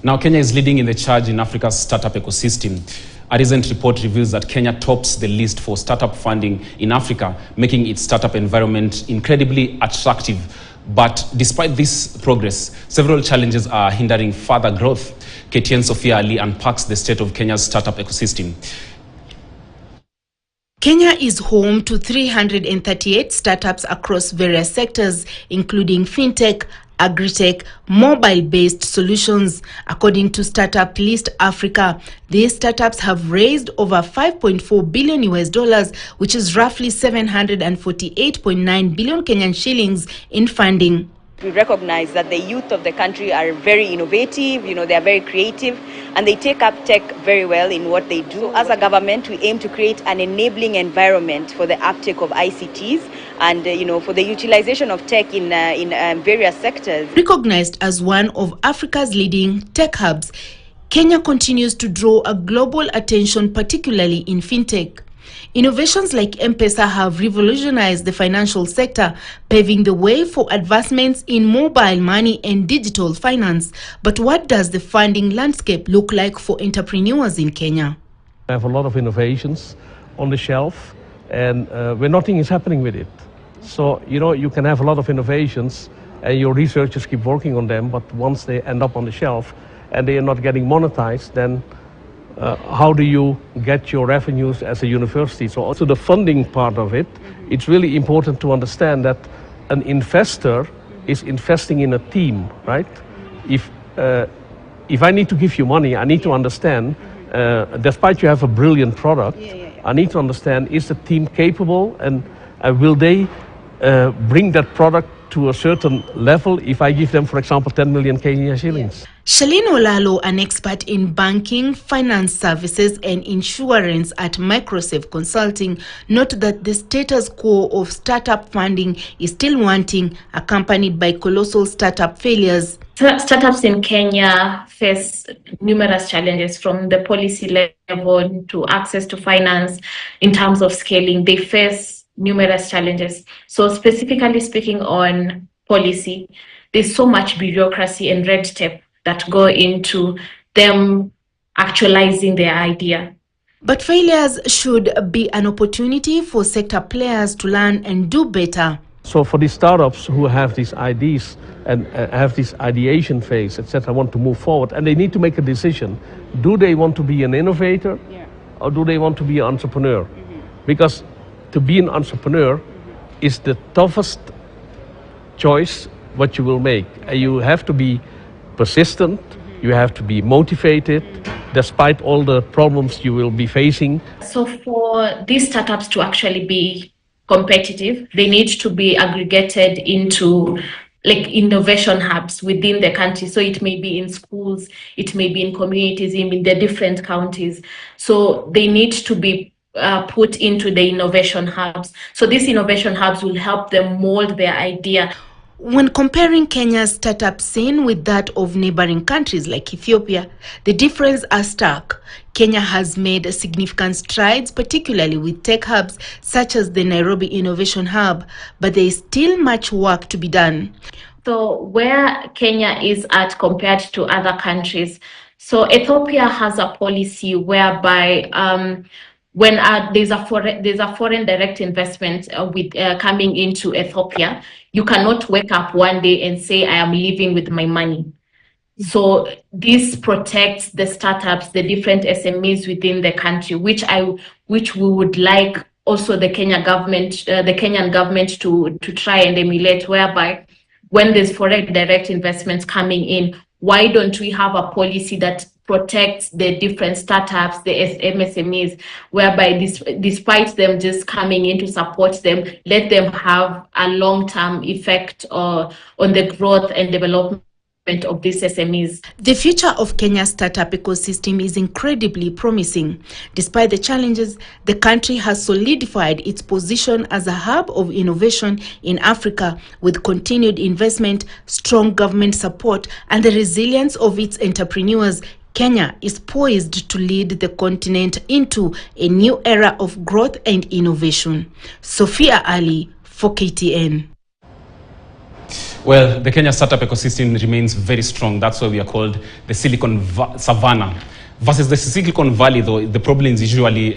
Now, Kenya is leading in the charge in Africa's startup ecosystem. A recent report reveals that Kenya tops the list for startup funding in Africa, making its startup environment incredibly attractive. But despite this progress, several challenges are hindering further growth. KTN Sophia Ali unpacks the state of Kenya's startup ecosystem. Kenya is home to 338 startups across various sectors, including fintech, agri-tech, mobile-based solutions. According to Startup List Africa, these startups have raised over $5.4 billion, which is roughly 748.9 billion Kenyan shillings in funding. We recognize that the youth of the country are very innovative, they are very creative, and they take up tech very well in what they do. As a government, we aim to create an enabling environment for the uptake of ICTs and, for the utilization of tech in various sectors. Recognized as one of Africa's leading tech hubs, Kenya continues to draw a global attention, particularly in fintech. Innovations like M-Pesa have revolutionized the financial sector, paving the way for advancements in mobile money and digital finance. But what does the funding landscape look like for entrepreneurs in Kenya? We have a lot of innovations on the shelf, and where nothing is happening with it. So, you can have a lot of innovations, and your researchers keep working on them, but once they end up on the shelf and they are not getting monetized, then how do you get your revenues as a university? So also the funding part of it, it's really important to understand that an investor is investing in a team, right? If I need to give you money, I need to understand, despite you have a brilliant product, I need to understand, is the team capable, and will they bring that product to a certain level if I give them, for example, 10 million Kenya shillings. Shalini Olalo, an expert in banking, finance services and insurance at Microsafe Consulting, note that the status quo of startup funding is still wanting, accompanied by colossal startup failures. Startups in Kenya face numerous challenges, from the policy level to access to finance. In terms of scaling, they face numerous challenges. So specifically speaking on policy, there's so much bureaucracy and red tape that go into them actualizing their idea. But failures should be an opportunity for sector players to learn and do better. So for these startups who have these ideas and have this ideation phase, etc., want to move forward, and they need to make a decision. Do they want to be an innovator or do they want to be an entrepreneur? Because to be an entrepreneur is the toughest choice what you will make. You have to be persistent, you have to be motivated, despite all the problems you will be facing. So for these startups to actually be competitive, they need to be aggregated into innovation hubs within the country. So it may be in schools, it may be in communities, in the different counties. So they need to be put into the innovation hubs. So these innovation hubs will help them mold their idea. When comparing Kenya's startup scene with that of neighboring countries like Ethiopia, the differences are stark. Kenya has made significant strides, particularly with tech hubs such as the Nairobi Innovation Hub, but there is still much work to be done. So where Kenya is at compared to other countries, so Ethiopia has a policy whereby when there's a foreign direct investment coming into Ethiopia, you cannot wake up one day and say, I am leaving with my money. So this protects the startups, the different SMEs within the country, which we would like also the Kenyan government to try and emulate, whereby when there's foreign direct investments coming in, why don't we have a policy that protects the different startups, the MSMEs, whereby despite them just coming in to support them, let them have a long-term effect on the growth and development of these SMEs. The future of Kenya's startup ecosystem is incredibly promising. Despite the challenges, the country has solidified its position as a hub of innovation in Africa with continued investment, strong government support, and the resilience of its entrepreneurs. Kenya is poised to lead the continent into a new era of growth and innovation. Sophia Ali for KTN. Well, the Kenya startup ecosystem remains very strong. That's why we are called the Silicon Savannah. Versus the Silicon Valley, though, the problem is usually